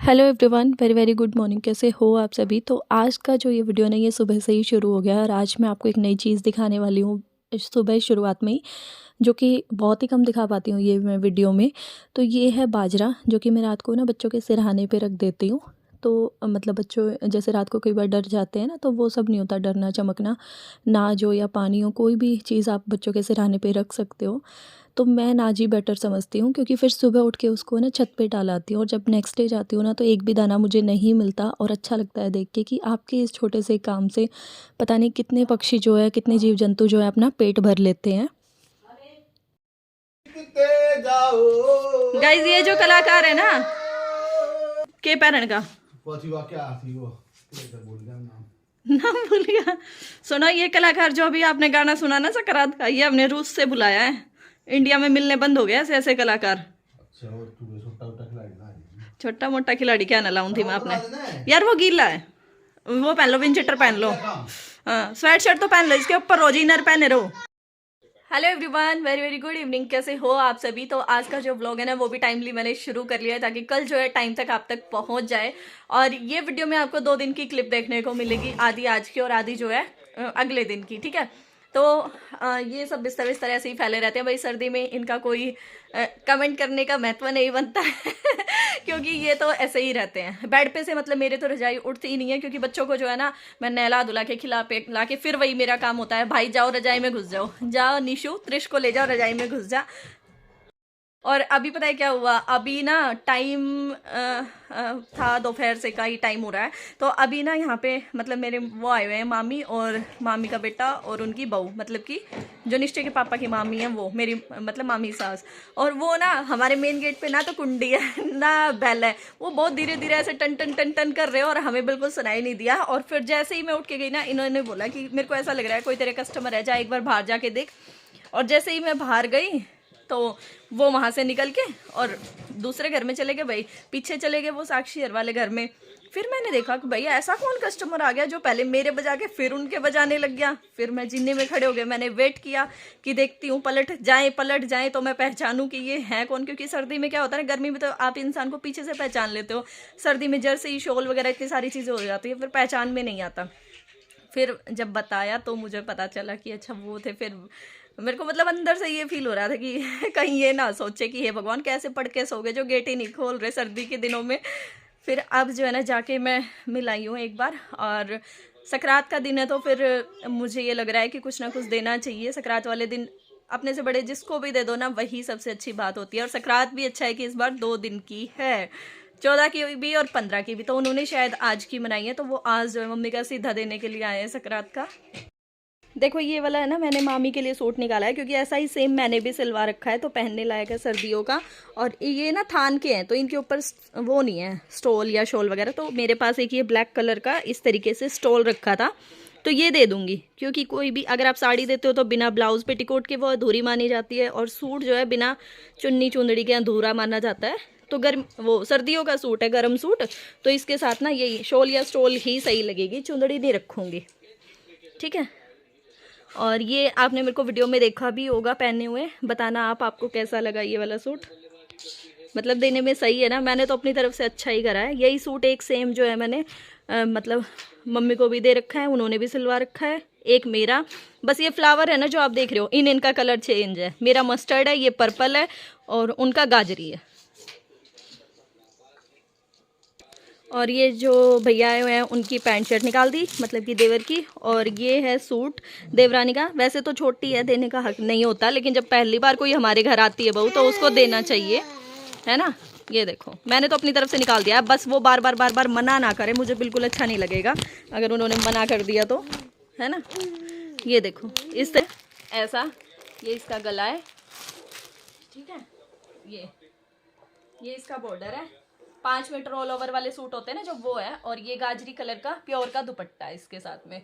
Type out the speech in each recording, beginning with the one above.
Hello everyone, very very good morning. कैसे हो आप सभी। तो आज का जो ये वीडियो ना, ये सुबह से ही शुरू हो गया है और आज मैं आपको एक नई चीज़ दिखाने वाली हूँ सुबह शुरुआत में ही, जो कि बहुत ही कम दिखा पाती हूँ ये मैं वीडियो में। तो ये है बाजरा, जो कि मैं रात को ना बच्चों के सिरहाने पे रख देती हूँ। तो मतलब बच्चों जैसे रात को कई बार डर जाते हैं ना, तो वो सब नहीं होता, डरना चमकना नाज हो या पानी हो, कोई भी चीज़ आप बच्चों के सिरहाने पे रख सकते हो। तो मैं नाज ही बेटर समझती हूँ, क्योंकि फिर सुबह उठ के उसको ना छत पे डालाती हूँ और जब नेक्स्ट डे जाती हूँ ना, तो एक भी दाना मुझे नहीं मिलता। और अच्छा लगता है देख के कि आपके इस छोटे से काम से पता नहीं कितने पक्षी जो है, कितने जीव जंतु जो है अपना पेट भर लेते हैं। गाइस, ये जो कलाकार है ना के पैरन का नाम भूल गया। सुनो, ये कलाकार जो अभी आपने गाना सुना ना सकरात का, ये हमने रूस से बुलाया है। इंडिया में मिलने बंद हो गया ऐसे ऐसे कलाकार। छोटा मोटा खिलाड़ी क्या ना लाऊं थी मैं आपने। यार वो गीला है, वो पहन लो, विंचेटर पहन लो। हाँ, स्वेट शर्ट तो पहन लो, इसके ऊपर रोज इनर पहने रहो। Hello everyone, very very good evening. कैसे हो आप सभी। तो आज का जो व्लॉग है ना, वो भी टाइमली मैंने शुरू कर लिया है, ताकि कल जो है टाइम तक आप तक पहुंच जाए। और ये वीडियो में आपको 2 दिन की क्लिप देखने को मिलेगी, आधी आज की और आधी जो है अगले दिन की। ठीक है। तो ये सब बिस्तर बिस्तर ऐसे ही फैले रहते हैं भाई, सर्दी में इनका कोई कमेंट करने का महत्व नहीं बनता है क्योंकि ये तो ऐसे ही रहते हैं बेड पे से। मतलब मेरे तो रजाई उठती ही नहीं है, क्योंकि बच्चों को जो है ना, मैं नहला धुला के खिला पे ला के फिर वही मेरा काम होता है, भाई जाओ रजाई में घुस जाओ, जाओ निशु त्रिश को ले जाओ रजाई में घुस जा। और अभी पता है क्या हुआ, अभी ना टाइम था दोपहर से का ही टाइम हो रहा है। तो अभी ना यहाँ पे मतलब मेरे वो आए हुए हैं, मामी और मामी का बेटा और उनकी बहू, मतलब कि जो निश्चय के पापा की मामी है, वो मेरी मतलब मामी सास। और वो ना हमारे मेन गेट पे ना तो कुंडी है ना बैल है, वो बहुत धीरे धीरे ऐसे टन टन टन टन कर रहे हैं और हमें बिल्कुल सुनाई नहीं दिया। और फिर जैसे ही मैं उठ के गई ना, इन्होंने बोला कि मेरे को ऐसा लग रहा है कोई तेरे कस्टमर है, जा एक बार बाहर जाके देख। और जैसे ही मैं बाहर गई तो वो वहां से निकल के और दूसरे घर में चले गए भाई, पीछे चले गए वो साक्षी हर वाले घर में। फिर मैंने देखा कि भाई ऐसा कौन कस्टमर आ गया जो पहले मेरे बजा के फिर उनके बजाने लग गया। फिर मैं जिन्ने में खड़े हो गए, मैंने वेट किया कि देखती हूँ पलट जाए तो मैं पहचानूं कि ये है कौन। क्योंकि सर्दी में क्या होता है, गर्मी में तो आप इंसान को पीछे से पहचान लेते हो, सर्दी में जर्सी शॉल वगैरह इतनी सारी चीज़ें हो जाती है, फिर पहचान में नहीं आता। फिर जब बताया तो मुझे पता चला कि अच्छा वो थे। फिर मेरे को मतलब अंदर से ये फील हो रहा था कि कहीं ये ना सोचे कि हे भगवान कैसे पढ़ के सो गए जो गेट ही नहीं खोल रहे सर्दी के दिनों में। फिर अब जो है ना जाके मैं मिल आई हूँ एक बार। और सकरात का दिन है तो फिर मुझे ये लग रहा है कि कुछ ना कुछ देना चाहिए सकरात वाले दिन। अपने से बड़े जिसको भी दे दो ना, वही सबसे अच्छी बात होती है। और सकरात भी अच्छा है कि इस बार 2 दिन की है, 14 की भी और 15 की भी। तो उन्होंने शायद आज की मनाई है, तो वो आज जो है मम्मी का सीधा देने के लिए आए हैं सकरात का। देखो ये वाला है ना, मैंने मामी के लिए सूट निकाला है, क्योंकि ऐसा ही सेम मैंने भी सिलवा रखा है, तो पहनने लायक है सर्दियों का। और ये ना थान के हैं, तो इनके ऊपर वो नहीं है स्टोल या शॉल वगैरह। तो मेरे पास एक ये ब्लैक कलर का इस तरीके से स्टोल रखा था, तो ये दे दूंगी। क्योंकि कोई भी अगर आप साड़ी देते हो तो बिना ब्लाउज पेटीकोट के वो अधूरी मानी जाती है, और सूट जो है बिना चुन्नी चुंदड़ी के अधूरा माना जाता है। तो गर्म वो सर्दियों का सूट है, गर्म सूट, तो इसके साथ ना यही शॉल या स्टोल ही सही लगेगी, चुंदड़ी नहीं रखूँगी। ठीक है। और ये आपने मेरे को वीडियो में देखा भी होगा पहने हुए, बताना आपको कैसा लगा ये वाला सूट। मतलब देने में सही है ना, मैंने तो अपनी तरफ से अच्छा ही करा है। यही सूट एक सेम जो है मैंने मतलब मम्मी को भी दे रखा है, उन्होंने भी सिलवा रखा है, एक मेरा। बस ये फ्लावर है ना जो आप देख रहे हो, इनका कलर चेंज है, मेरा मस्टर्ड है, ये पर्पल है और उनका गाजरी है। और ये जो भैया आए हुए हैं उनकी पैंट शर्ट निकाल दी, मतलब कि देवर की। और ये है सूट देवरानी का। वैसे तो छोटी है, देने का हक नहीं होता, लेकिन जब पहली बार कोई हमारे घर आती है बहू तो उसको देना चाहिए, है ना। ये देखो मैंने तो अपनी तरफ से निकाल दिया। बस वो बार बार मना ना करे, मुझे बिल्कुल अच्छा नहीं लगेगा अगर उन्होंने मना कर दिया तो, है ना। ये देखो इस तरह ऐसा, ये इसका गला है, ठीक है। ये इसका बॉर्डर है, 5 मीटर ऑल ओवर वाले सूट होते हैं ना जो, वो है। और ये गाजरी कलर का प्योर का दुपट्टा है इसके साथ में।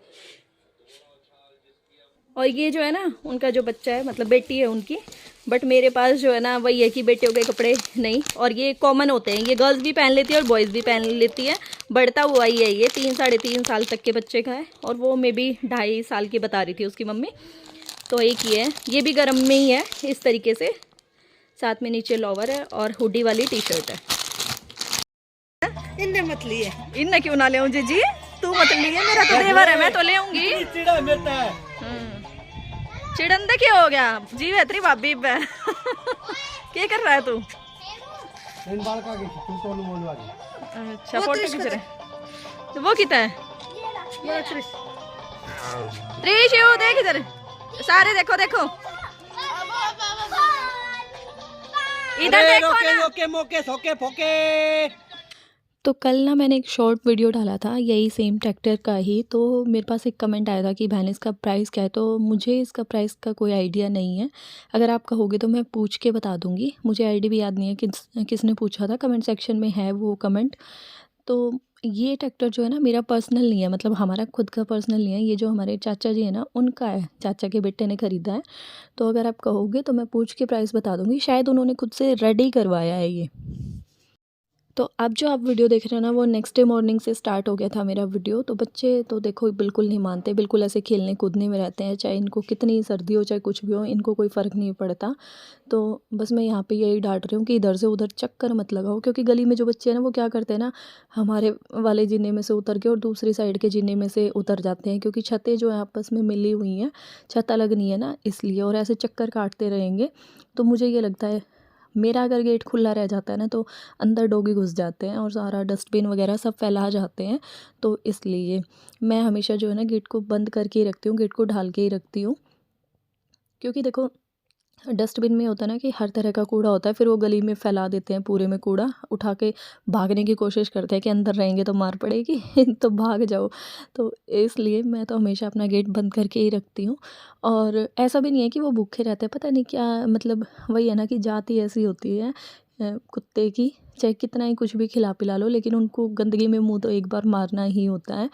और ये जो है ना उनका जो बच्चा है, मतलब बेटी है उनकी। बट मेरे पास जो है ना वही है कि बेटियों के कपड़े नहीं। और ये कॉमन होते हैं, ये गर्ल्स भी पहन लेती है और बॉयज़ भी पहन लेती है। बढ़ता हुआ ही है, ये 3 साढ़े 3 साल तक के बच्चे का है। और वो मे बी 2.5 साल की बता रही थी उसकी मम्मी। तो एक ही है, ये भी गर्म में ही है इस तरीके से। साथ में नीचे लोवर है और हुडी वाली टी शर्ट है। इनने मत लिए, इनने क्यों ना ले जी, तू मत लिए, मेरा तो देवर है, मैं तो ले आऊंगी। चिड़न दे क्या हो गया जी, बेहतरी भाभी क्या कर रहा है तू? अच्छा फोटो खींच रहे, तो वो कितना है? त्रिशु देख इधर, सारे देखो देखो इधर देखो ना। मोके सोके फोके। तो कल ना मैंने एक शॉर्ट वीडियो डाला था यही सेम ट्रैक्टर का ही, तो मेरे पास एक कमेंट आया था कि बहन इसका प्राइस क्या है। तो मुझे इसका प्राइस का कोई आइडिया नहीं है, अगर आप कहोगे तो मैं पूछ के बता दूंगी। मुझे आईडी भी याद नहीं है किसने पूछा था, कमेंट सेक्शन में है वो कमेंट। तो ये ट्रैक्टर जो है ना मेरा पर्सनल नहीं है, मतलब हमारा खुद का पर्सनल नहीं है, ये जो हमारे चाचा जी है ना उनका है, चाचा के बेटे ने ख़रीदा है। तो अगर आप कहोगे तो मैं पूछ के प्राइस बता दूंगी, शायद उन्होंने खुद से रेडी करवाया है ये। तो अब जो आप वीडियो देख रहे हो ना वो नेक्स्ट डे मॉर्निंग से स्टार्ट हो गया था मेरा वीडियो। तो बच्चे तो देखो बिल्कुल नहीं मानते, बिल्कुल ऐसे खेलने कूदने में रहते हैं, चाहे इनको कितनी सर्दी हो चाहे कुछ भी हो, इनको कोई फ़र्क नहीं पड़ता। तो बस मैं यहाँ पे यही डांट रही हूँ कि इधर से उधर चक्कर मत लगाओ, क्योंकि गली में जो बच्चे हैं ना वो क्या करते हैं ना, हमारे वाले जीने में से उतर के और दूसरी साइड के जीने में से उतर जाते हैं, क्योंकि छतें जो है आपस में मिली हुई हैं, छत अलग नहीं है ना इसलिए, और ऐसे चक्कर काटते रहेंगे। तो मुझे ये लगता है मेरा अगर गेट खुला रह जाता है ना तो अंदर डॉगी घुस जाते हैं और सारा डस्टबिन वगैरह सब फैला जाते हैं। तो इसलिए मैं हमेशा जो है ना गेट को बंद करके ही रखती हूँ, गेट को ढाल के ही रखती हूँ। क्योंकि देखो डस्टबिन में होता है ना कि हर तरह का कूड़ा होता है, फिर वो गली में फैला देते हैं, पूरे में कूड़ा उठा के भागने की कोशिश करते हैं कि अंदर रहेंगे तो मार पड़ेगी तो भाग जाओ। तो इसलिए मैं तो हमेशा अपना गेट बंद करके ही रखती हूँ। और ऐसा भी नहीं है कि वो भूखे रहते हैं, पता नहीं क्या मतलब, वही है ना कि जाति ऐसी होती है कुत्ते की, चाहे कितना ही कुछ भी खिला पिला लो लेकिन उनको गंदगी में मुँह तो एक बार मारना ही होता है।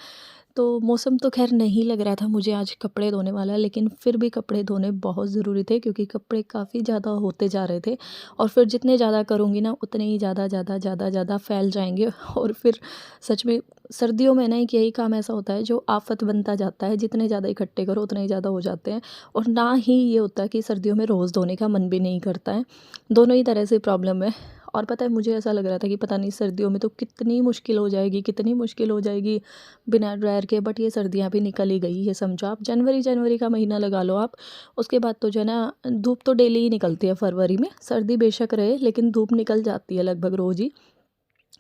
तो मौसम तो खैर नहीं लग रहा था मुझे आज कपड़े धोने वाला, लेकिन फिर भी कपड़े धोने बहुत ज़रूरी थे, क्योंकि कपड़े काफ़ी ज़्यादा होते जा रहे थे। और फिर जितने ज़्यादा करूँगी ना उतने ही ज़्यादा फैल जाएंगे। और फिर सच में सर्दियों में ना एक यही काम ऐसा होता है जो आफत बनता जाता है, जितने ज़्यादा इकट्ठे करो उतने ही ज़्यादा हो जाते हैं। और ना ही ये होता है कि सर्दियों में रोज़ धोने का मन भी नहीं करता है, दोनों ही तरह से प्रॉब्लम है। और पता है मुझे ऐसा लग रहा था कि पता नहीं सर्दियों में तो कितनी मुश्किल हो जाएगी, कितनी मुश्किल हो जाएगी बिना ड्रायर के, बट ये सर्दियाँ भी निकल ही गई है समझो आप। जनवरी का महीना लगा लो आप, उसके बाद तो जो है ना धूप तो डेली ही निकलती है फरवरी में, सर्दी बेशक रहे लेकिन धूप निकल जाती है लगभग रोज़ ही।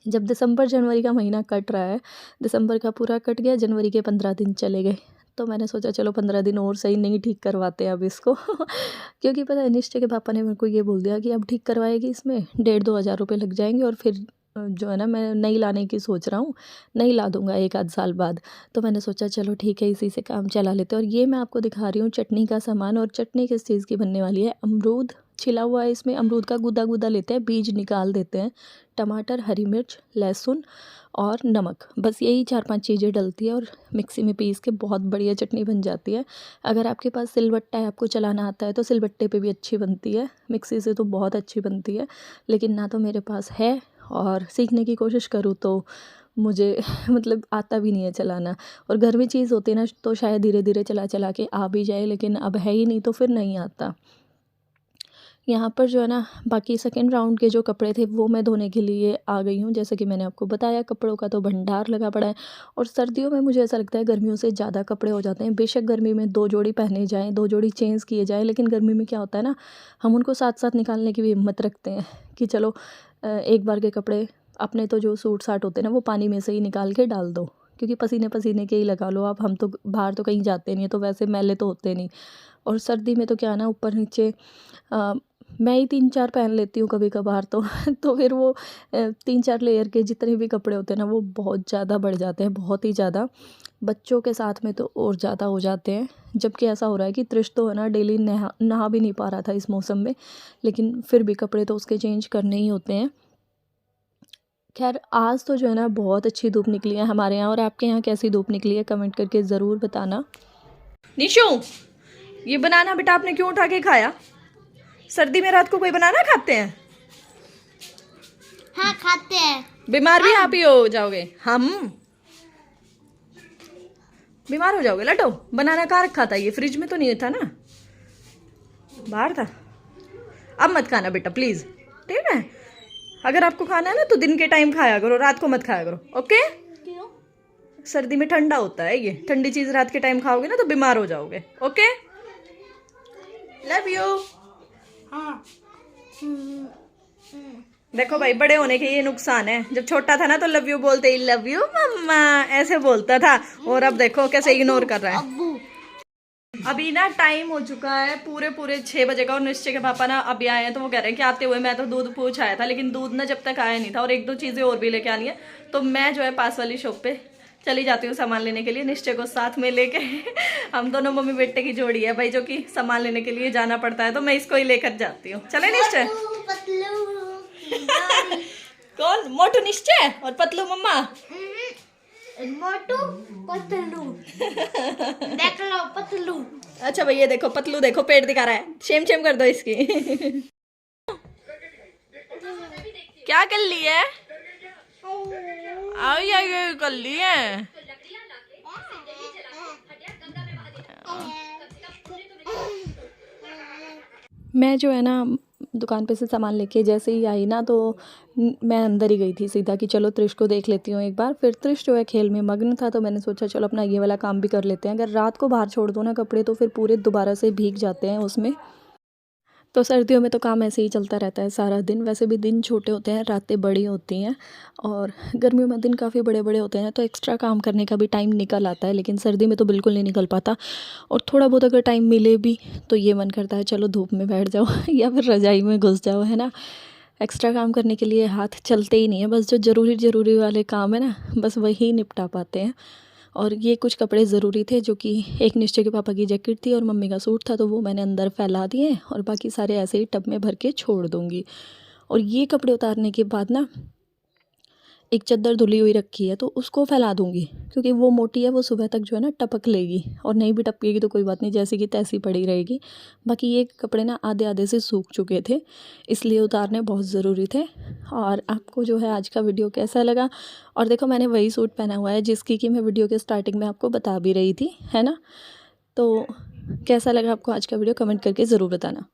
जब दिसंबर जनवरी का महीना कट रहा है, दिसंबर का पूरा कट गया, जनवरी के 15 दिन चले गए, तो मैंने सोचा चलो 15 दिन और सही नहीं ठीक करवाते अब इसको क्योंकि पता है निश्चय के पापा ने मेरे को ये बोल दिया कि अब ठीक करवाएगी इसमें 1,500-2 हज़ार रुपये लग जाएंगे, और फिर जो है ना मैं नई लाने की सोच रहा हूँ, नई ला दूँगा 1 आध साल बाद। तो मैंने सोचा चलो ठीक है इसी से काम चला लेते हैं। और ये मैं आपको दिखा रही हूँ चटनी का सामान, और चटनी किस चीज़ की बनने वाली है, अमरूद छिला हुआ है, इसमें अमरूद का गुदा लेते हैं, बीज निकाल देते हैं, टमाटर, हरी मिर्च, लहसुन और नमक, बस यही 4-5 चीज़ें डलती है और मिक्सी में पीस के बहुत बढ़िया चटनी बन जाती है। अगर आपके पास सिलबट्टा है, आपको चलाना आता है तो सिलबट्टे पे भी अच्छी बनती है, मिक्सी से तो बहुत अच्छी बनती है, लेकिन ना तो मेरे पास है और सीखने की कोशिश करूँ तो मुझे मतलब आता भी नहीं है चलाना। और घर में चीज़ होती है ना तो शायद धीरे धीरे चला के आ भी जाए, लेकिन अब है ही नहीं तो फिर नहीं आता। यहाँ पर जो है ना बाकी सेकंड राउंड के जो कपड़े थे वो मैं धोने के लिए आ गई हूँ। जैसे कि मैंने आपको बताया कपड़ों का तो भंडार लगा पड़ा है, और सर्दियों में मुझे ऐसा लगता है गर्मियों से ज़्यादा कपड़े हो जाते हैं। बेशक गर्मी में 2 जोड़ी पहने जाएँ, 2 जोड़ी चेंज किए जाएँ, लेकिन गर्मी में क्या होता है ना, हम उनको साथ साथ निकालने की भी हिम्मत रखते हैं कि चलो एक बार के कपड़े अपने तो जो सूट साट होते हैं ना वो पानी में से ही निकाल के डाल दो, क्योंकि पसीने पसीने के ही लगा लो आप, हम तो बाहर तो कहीं जाते नहीं है तो वैसे मैले तो होते नहीं। और सर्दी में तो क्या ना ऊपर नीचे मैं ही 3-4 पहन लेती हूँ कभी कभार तो तो फिर वो 3-4 लेयर के जितने भी कपड़े होते हैं ना वो बहुत ज़्यादा बढ़ जाते हैं, बहुत ही ज़्यादा। बच्चों के साथ में तो और ज़्यादा हो जाते हैं, जबकि ऐसा हो रहा है कि त्रिश तो है ना डेली नहा भी नहीं पा रहा था इस मौसम में, लेकिन फिर भी कपड़े तो उसके चेंज करने ही होते हैं। खैर आज तो जो है ना बहुत अच्छी धूप निकली है हमारे यहाँ, और आपके यहाँ कैसी धूप निकली है कमेंट करके ज़रूर बताना। निशु ये बनाना बेटा आपने क्यों उठा के खाया? सर्दी में रात को कोई बनाना खाते हैं? हाँ खाते हैं। बीमार भी आप ही हो जाओगे, हम बीमार हो जाओगे। लटो बनाना कहाँ रखा था? ये फ्रिज में तो नहीं था ना, बाहर था। अब मत खाना बेटा प्लीज, ठीक है? अगर आपको खाना है ना तो दिन के टाइम खाया करो, रात को मत खाया करो, ओके? क्यों? सर्दी में ठंडा होता है, ये ठंडी चीज रात के टाइम खाओगे ना तो बीमार हो जाओगे, ओके? Love you. हाँ। देखो भाई, बड़े होने के ये नुकसान है। जब छोटा था ना तो लव यू बोलते ही लव यू मम्मा ऐसे बोलता था, और अब देखो कैसे इग्नोर कर रहा है। अभी ना टाइम हो चुका है पूरे 6 बजे का, और निश्चय के पापा ना अभी आए हैं तो वो कह रहे हैं कि आते हुए मैं तो दूध पूछ आया था, लेकिन दूध ना जब तक आया नहीं था, और 1-2 चीज़ें और भी लेके आनी है। तो मैं जो है पास वाली शॉप पे चली जाती हूँ सामान लेने के लिए, निश्चय को साथ में लेके। हम दोनों मम्मी बेटे की जोड़ी है भाई, जो कि सामान लेने के लिए जाना पड़ता है, तो मैं इसको ही लेकर जाती हूँ। चले निश्चय? कौन? मोटू निश्चय और पतलू मम्मा? मोटू पतलू। देख लो पतलू। अच्छा भैया देखो पतलू, देखो पेट दिखा रहा है, शेम शेम कर दो इसकी। क्या कर ली है? आई कर ली है। मैं जो है ना दुकान पे से सामान लेके जैसे ही आई ना तो मैं अंदर ही गई थी सीधा कि चलो त्रिश को देख लेती हूँ एक बार। फिर त्रिश जो है खेल में मग्न था, तो मैंने सोचा चलो अपना ये वाला काम भी कर लेते हैं। अगर रात को बाहर छोड़ दो ना कपड़े तो फिर पूरे दोबारा से भीग जाते हैं उसमें। तो सर्दियों में तो काम ऐसे ही चलता रहता है सारा दिन। वैसे भी दिन छोटे होते हैं, रातें बड़ी होती हैं, और गर्मियों में दिन काफ़ी बड़े बड़े होते हैं, तो एक्स्ट्रा काम करने का भी टाइम निकल आता है। लेकिन सर्दी में तो बिल्कुल नहीं निकल पाता, और थोड़ा बहुत अगर टाइम मिले भी तो ये मन करता है चलो धूप में बैठ जाओ या फिर रजाई में घुस जाओ, है ना। एक्स्ट्रा काम करने के लिए हाथ चलते ही नहीं है। बस जो ज़रूरी वाले काम है ना, बस वही निपटा पाते हैं। और ये कुछ कपड़े ज़रूरी थे, जो कि एक निश्चय के पापा की जैकेट थी और मम्मी का सूट था, तो वो मैंने अंदर फैला दिए, और बाकी सारे ऐसे ही टब में भर के छोड़ दूँगी। और ये कपड़े उतारने के बाद ना एक चद्दर धुली हुई रखी है तो उसको फैला दूँगी, क्योंकि वो मोटी है, वो सुबह तक जो है ना टपक लेगी, और नहीं भी टपकेगी तो कोई बात नहीं, जैसी की तैसी पड़ी रहेगी। बाकी ये कपड़े ना आधे आधे से सूख चुके थे, इसलिए उतारने बहुत ज़रूरी थे। और आपको जो है आज का वीडियो कैसा लगा? और देखो मैंने वही सूट पहना हुआ है जिसकी कि मैं वीडियो के स्टार्टिंग में आपको बता भी रही थी, है ना। तो कैसा लगा आपको आज का वीडियो कमेंट करके ज़रूर बताना।